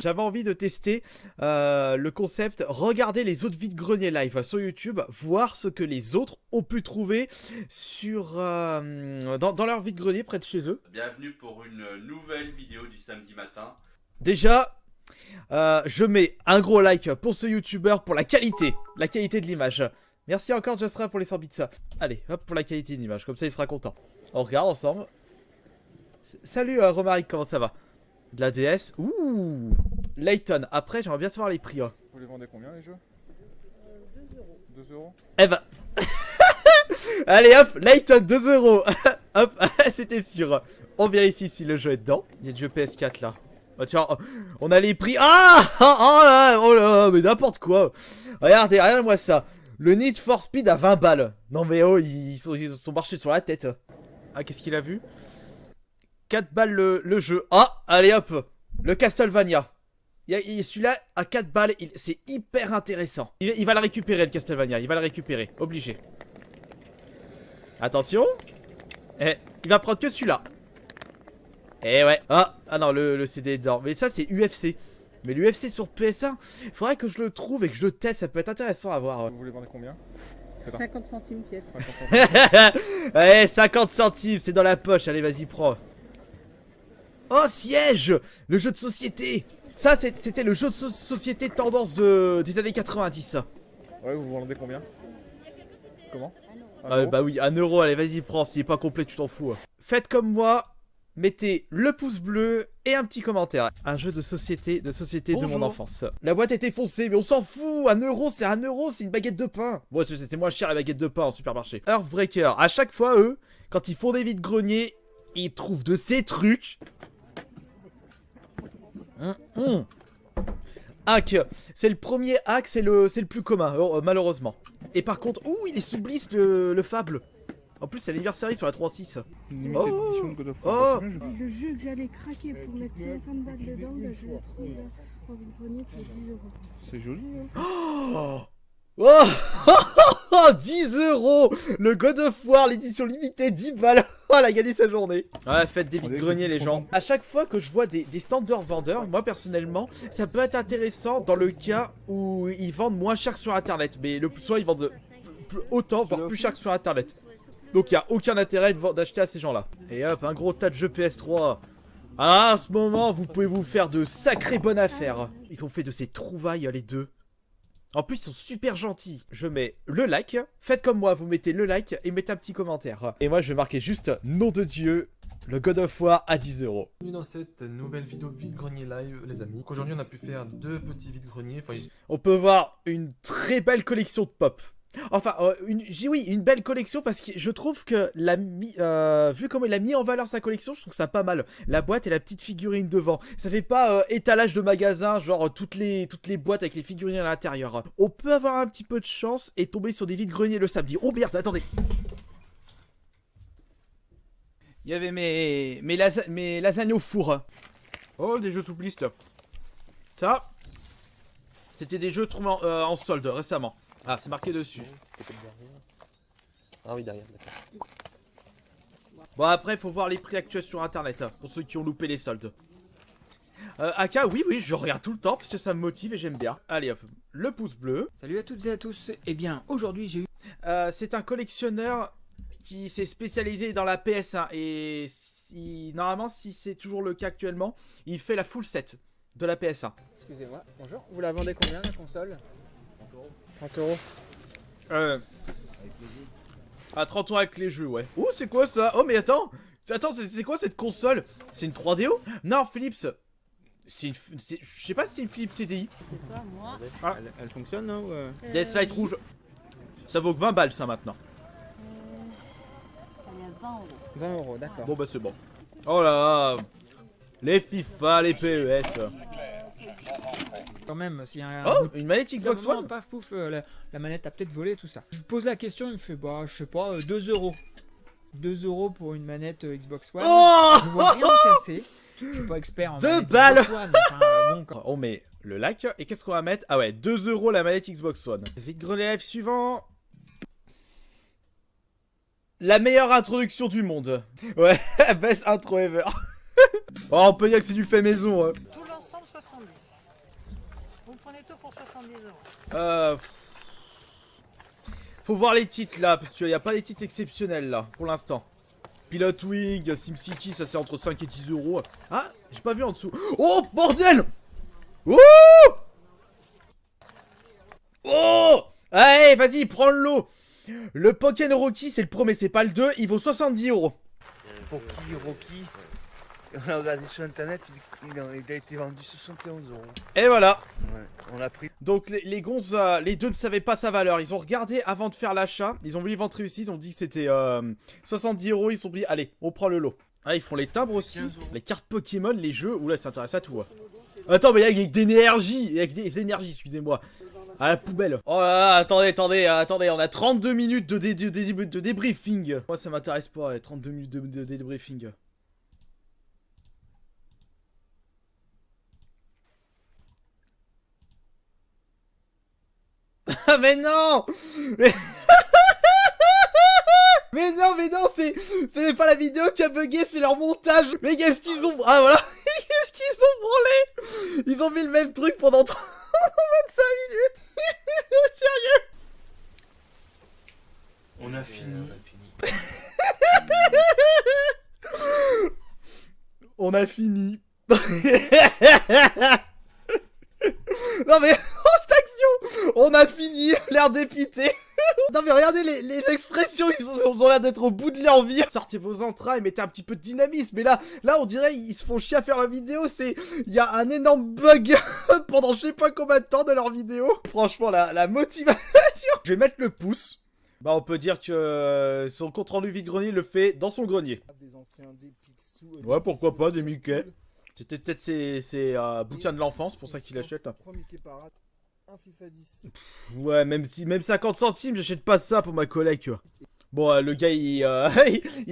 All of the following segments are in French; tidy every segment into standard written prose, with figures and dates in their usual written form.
J'avais envie de tester le concept, regarder les autres vide-greniers live sur YouTube, voir ce que les autres ont pu trouver sur dans leur vide-grenier près de chez eux. Bienvenue pour une nouvelle vidéo du samedi matin. Déjà, je mets un gros like pour ce youtubeur pour la qualité de l'image. Merci encore Justra pour les 100 bits. Allez, hop pour la qualité de l'image, comme ça il sera content. On regarde ensemble. Salut Romaric, comment ça va? De la DS. Ouh, Layton. Après, j'aimerais bien savoir les prix. Hein. Vous les vendez combien les jeux? 2 euros. 2 euros? Eh ben. Allez hop, Layton, 2 euros. Hop, c'était sûr. On vérifie si le jeu est dedans. Il y a du jeu PS4 là. Oh, tiens, on a les prix. Ah, oh là, mais n'importe quoi. Regardez, regarde-moi ça. Le Need for Speed à 20 balles. Non mais oh, ils sont marchés sur la tête. Ah, qu'est-ce qu'il a vu? 4 balles le jeu. Ah, allez hop. Le Castlevania. Celui-là à 4 balles, c'est hyper intéressant. Il va le récupérer le Castlevania, il va le récupérer. Obligé. Attention. Eh, il va prendre que celui-là. Eh ouais. Ah non, le CD est dedans. Mais ça c'est UFC. Mais l'UFC sur PS1, faudrait que je le trouve et que je le teste, ça peut être intéressant à voir. Vous les vendez combien? 50 centimes pièce. 50 centimes. Ouais, 50 centimes, c'est dans la poche, allez vas-y prends. Oh Siège, le jeu de société. Ça c'était le jeu de société tendance des années 90. Ouais, vous vendez combien? Comment? Bah oui, 1 euro, allez vas-y prends, s'il est pas complet tu t'en fous. Faites comme moi, mettez le pouce bleu et un petit commentaire. Un jeu de société de mon enfance. La boîte est foncée, mais on s'en fout. 1 euro, c'est 1 euro, c'est une baguette de pain. Bon, c'est moins cher la baguette de pain en supermarché. Earthbreaker, à chaque fois eux, quand ils font des vides-greniers, ils trouvent de ces trucs. Hack, c'est le premier hack, c'est le plus commun, malheureusement. Et par contre, ouh, il est sous bliss le Fable. En plus, c'est l'anniversaire sur la 3.6. Oh, Le jeu que j'allais craquer pour mettre 50 balles dedans, là, je l'ai trouvé en vide-grenier pour 10 euros. C'est joli, hein. Oh 10 euros. Le God of War, l'édition limitée, 10 balles. Oh, elle a gagné sa journée. Ouais, faites des vides-greniers les gens. À chaque fois que je vois des standard vendeurs, moi personnellement, ça peut être intéressant dans le cas où ils vendent moins cher que sur internet. Mais le plus souvent ils vendent autant, voire plus cher que sur internet. Donc il n'y a aucun intérêt d'acheter à ces gens là. Et hop, un gros tas de jeux PS3. Ah, à ce moment, vous pouvez vous faire de sacrées bonnes affaires. Ils ont fait de ces trouvailles les deux. En plus, ils sont super gentils. Je mets le like. Faites comme moi, vous mettez le like et mettez un petit commentaire. Et moi, je vais marquer juste, nom de Dieu, le God of War à 10 euros. Bienvenue dans cette nouvelle vidéo vide-grenier live, les amis. Aujourd'hui, on a pu faire 2 petits vide-greniers. Enfin, On peut voir une très belle collection de pop. Enfin, une belle collection parce que je trouve que vu comment il a mis en valeur sa collection, je trouve ça pas mal. La boîte et la petite figurine devant. Ça fait pas étalage de magasin, genre toutes les boîtes avec les figurines à l'intérieur. On peut avoir un petit peu de chance et tomber sur des vides-greniers le samedi. Oh merde, attendez. Il y avait mes lasagnes au four. Oh, des jeux sous liste. Ça, c'était des jeux trouvés en solde récemment. Ah, c'est marqué dessus. Ah oui, derrière, d'accord. Bon, après, il faut voir les prix actuels sur internet, pour ceux qui ont loupé les soldes. Aka, oui, je regarde tout le temps, parce que ça me motive et j'aime bien. Allez hop, le pouce bleu. Salut à toutes et à tous. Eh bien, aujourd'hui, j'ai eu... C'est un collectionneur qui s'est spécialisé dans la PS1. Et normalement, si c'est toujours le cas actuellement, il fait la full set de la PS1. Excusez-moi, bonjour. Vous la vendez combien, la console? 30 euros. À 30 euros avec les jeux, ouais. Oh, c'est quoi ça? Oh, mais attends, c'est quoi cette console? C'est une 3DO? Non, Philips. Je sais pas si c'est une Philips CDI. Je sais pas, moi. Ah. Elle fonctionne, non DS Lite rouge. Ça vaut que 20 balles, ça, maintenant. Elle est à 20 euros. 20 euros, d'accord. Bon, bah, c'est bon. Oh là là. Les FIFA, les PES. Quand même, s'il y a un... Oh, une manette Xbox One. Paf, pouf, la manette a peut-être volé, tout ça. Je lui pose la question, il me fait, bah, je sais pas, 2 euros. 2 euros pour une manette Xbox One. Oh, je vois rien de cassé. Je suis pas expert en 2 manette balles. Xbox One. Enfin, bon, quand... On met le like. Et qu'est-ce qu'on va mettre? Ah ouais, 2 euros la manette Xbox One. Vide-grenier live suivant. La meilleure introduction du monde. Ouais, best intro ever. Oh, on peut dire que c'est du fait maison. Tout l'ensemble 70. Faut voir les titres là, parce qu'il n'y a pas les titres exceptionnels là, pour l'instant. Pilot Wing, SimCity, ça c'est entre 5 et 10 euros. Ah, j'ai pas vu en dessous. Oh, bordel! Oh! Oh! Allez, vas-y, prends le lot. Le Pokémon Rocky, c'est le premier, c'est pas le 2, il vaut 70 euros. Rocky, on a regardé sur internet, il a été vendu 71 euros. Et voilà. Ouais, on l'a pris. Donc les gonzes, les deux ne savaient pas sa valeur. Ils ont regardé avant de faire l'achat. Ils ont vu les ventes réussies. Ils ont dit que c'était 70 euros. Ils se sont dit, allez, on prend le lot. Ah, ils font les timbres aussi. Les cartes Pokémon, les jeux. Oula, ça intéresse à tout. Hein. Attends, mais il y a que des énergies. Il y a que des énergies, excusez-moi. À la poubelle. Oh là là, attendez. On a 32 minutes de débriefing. Moi, ça m'intéresse pas, les 32 minutes de débriefing. Ah mais non mais... mais non, ce n'est pas la vidéo qui a bugué, c'est leur montage. Mais qu'est-ce qu'ils ont... Ah voilà. Qu'est-ce qu'ils ont branlé? Ils ont mis le même truc pendant 25 minutes. Sérieux? On a fini. On a fini. Non mais... Oh cette action! On a fini, l'air dépité. Non mais regardez les expressions, ils ont l'air d'être au bout de leur vie. Sortez vos entrailles, mettez un petit peu de dynamisme. Mais là on dirait ils se font chier à faire la vidéo. Il y a un énorme bug pendant je sais pas combien de temps de leur vidéo. Franchement la motivation. Je vais mettre le pouce. Bah on peut dire que son compte rendu vide-grenier le fait dans son grenier. Ouais pourquoi pas, des Mickey. C'était peut-être ses bouquins de l'enfance, pour ça qu'il achète. Un FIFA 10. Ouais, même 50 centimes, j'achète pas ça pour ma collègue. Bon, le gars, il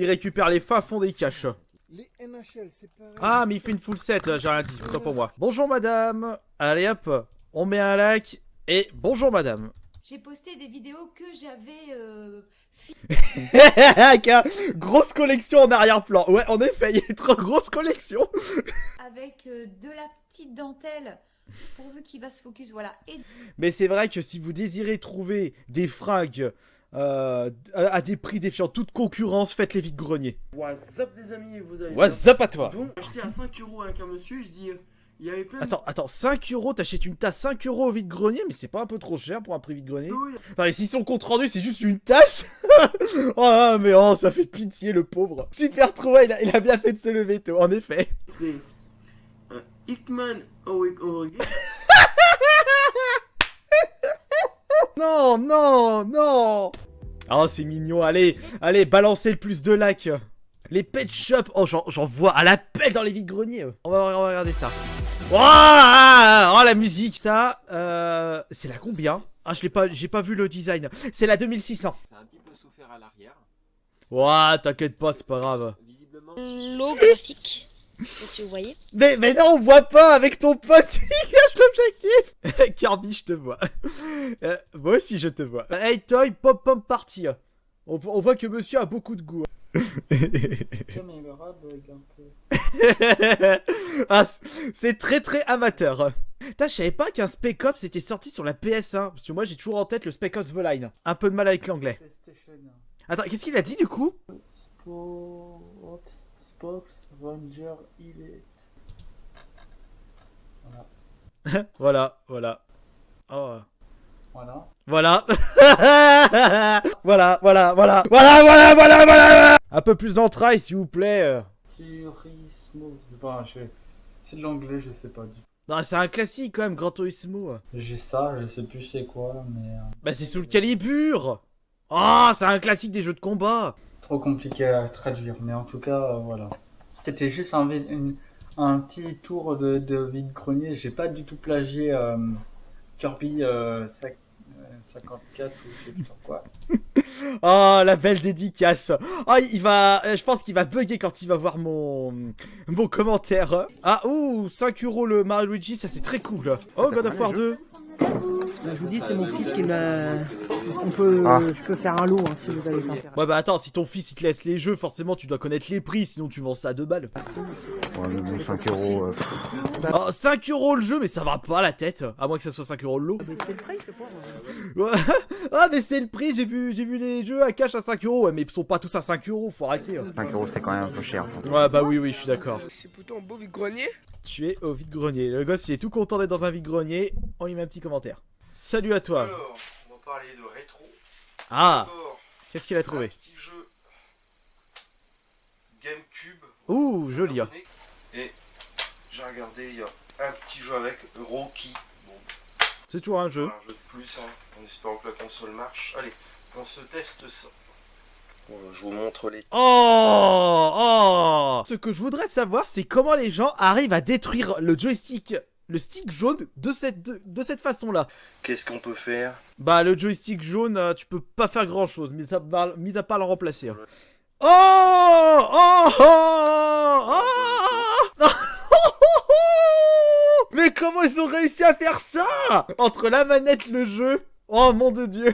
récupère les fins fonds des caches. Les NHL, c'est pareil. Ah, mais il fait une full set, j'ai rien dit, autant pour moi. Bonjour madame. Allez hop, on met un like. Et bonjour madame. J'ai posté des vidéos que j'avais... Grosse collection en arrière-plan. Ouais, en effet, il y a une trop grosse collection. avec de la petite dentelle, pourvu qu'il va se focus, voilà. Et... Mais c'est vrai que si vous désirez trouver des fringues à des prix défiant toute concurrence, faites les vides-greniers. What's up les amis, vous allez What's up à toi. Donc, j'ai acheté à 5 euros avec un monsieur, je dis... Il y avait plein de... Attends, 5 euros, t'achètes une tasse 5 euros au vide-grenier, mais c'est pas un peu trop cher pour un prix vide-grenier? Oui. Non mais si son compte rendu c'est juste une tasse. Oh mais oh, ça fait pitié le pauvre. Super trouvé, il a bien fait de se lever tôt, en effet. C'est Hickman O'Reilly. Non. Oh c'est mignon, allez, balancez le plus de likes. Les pet shops, oh j'en vois à la pelle dans les vides-greniers. On va regarder ça. Oh la musique, ça, c'est la combien? Ah j'ai pas vu le design. C'est la 2600. C'est un petit peu souffert à l'arrière. Ouah, t'inquiète pas, c'est pas grave. Visiblement. Low graphique. Je sais pas si vous voyez. Mais non, on voit pas avec ton pote qui cache l'objectif. Kirby, je te vois. Moi aussi, je te vois. Hey Toy, pop party. On voit que monsieur a beaucoup de goût. Ah, c'est très amateur. Putain, je savais pas qu'un Spec Ops était sorti sur la PS1. Parce que moi, j'ai toujours en tête le Spec Ops The Line. Un peu de mal avec l'anglais. Attends, qu'est-ce qu'il a dit du coup? Spox Ranger Elite. Voilà. Oh. Voilà. Voilà. Un peu plus d'entrailles, s'il vous plaît. C'est de l'anglais, je sais pas du tout. Non, c'est un classique quand même, Gran Turismo. J'ai ça, je sais plus c'est quoi, mais... Bah c'est sous le calibre. Oh, c'est un classique des jeux de combat. Trop compliqué à traduire, mais en tout cas, voilà. C'était juste un petit tour de vide-grenier. J'ai pas du tout plagié Kirby 54 ou je sais pas quoi. Oh, la belle dédicace. Oh, je pense qu'il va bugger quand il va voir mon commentaire. Ah, ouh, 5 euros le Mario Luigi, ça c'est très cool. Oh, God of War 2. Je vous dis, c'est mon fils qui m'a... Je peux faire un lot hein, si vous avez intérêt. Ouais bah attends, si ton fils il te laisse les jeux, forcément tu dois connaître les prix, sinon tu vends ça à 2 balles. Ouais mais bon 5 euros... Oh, 5 euros le jeu, mais ça va pas la tête, à moins que ça soit 5 euros le lot. Ah, mais c'est le prix, je sais pas. Ah mais c'est le prix, j'ai vu les jeux à cash à 5 euros, ouais mais ils sont pas tous à 5 euros, faut arrêter. 5 euros c'est quand même un peu cher. Ouais bah oui, je suis d'accord. C'est plutôt un beau vide-grenier. Tu es au vide-grenier, le gosse il est tout content d'être dans un vide-grenier, on lui met un petit commentaire. Salut à toi. Alors, on va parler de rétro. Ah, qu'est-ce qu'il a trouvé? Un petit jeu GameCube. Ouh, joli. Et j'ai regardé, il y a un petit jeu avec Rocky. Bon, c'est toujours un jeu. Un jeu de plus, hein, en espérant que la console marche. Allez, on se teste ça. Voilà, je vous montre les... Oh. Ce que je voudrais savoir, c'est comment les gens arrivent à détruire le joystick, le stick jaune de cette façon-là. Qu'est-ce qu'on peut faire? Bah, le joystick jaune, tu peux pas faire grand-chose, mis à part le remplacer. Oh. Mais comment ils ont réussi à faire ça? Entre la manette, le jeu... Oh mon de Dieu,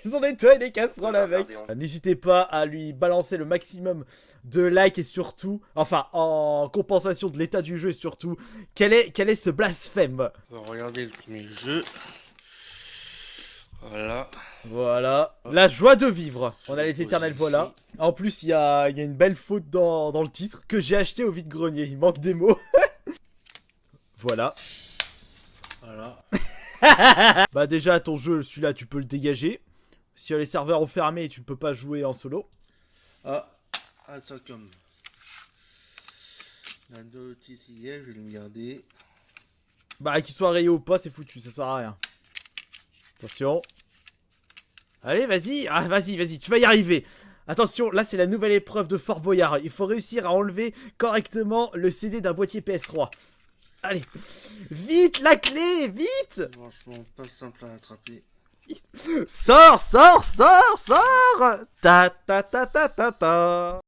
ils ont nettoyé les casseroles avec. N'hésitez pas à lui balancer le maximum de likes et surtout, enfin en compensation de l'état du jeu et surtout, quel est ce blasphème? On va regarder le premier jeu. Voilà, la joie de vivre. On a les éternels voilà. En plus il y a une belle faute dans le titre que j'ai acheté au vide-grenier, il manque des mots. Voilà. Bah déjà ton jeu, celui-là tu peux le dégager. Si les serveurs ont fermé, tu peux pas jouer en solo. Attends comme... La notice hier, je vais le garder. Bah qu'il soit rayé ou pas, c'est foutu, ça sert à rien. Attention. Allez, vas-y, vas-y, tu vas y arriver. Attention, là c'est la nouvelle épreuve de Fort Boyard. Il faut réussir à enlever correctement le CD d'un boîtier PS3. Allez, vite la clé, vite! Franchement, pas simple à attraper. Sors! Ta ta ta ta ta ta.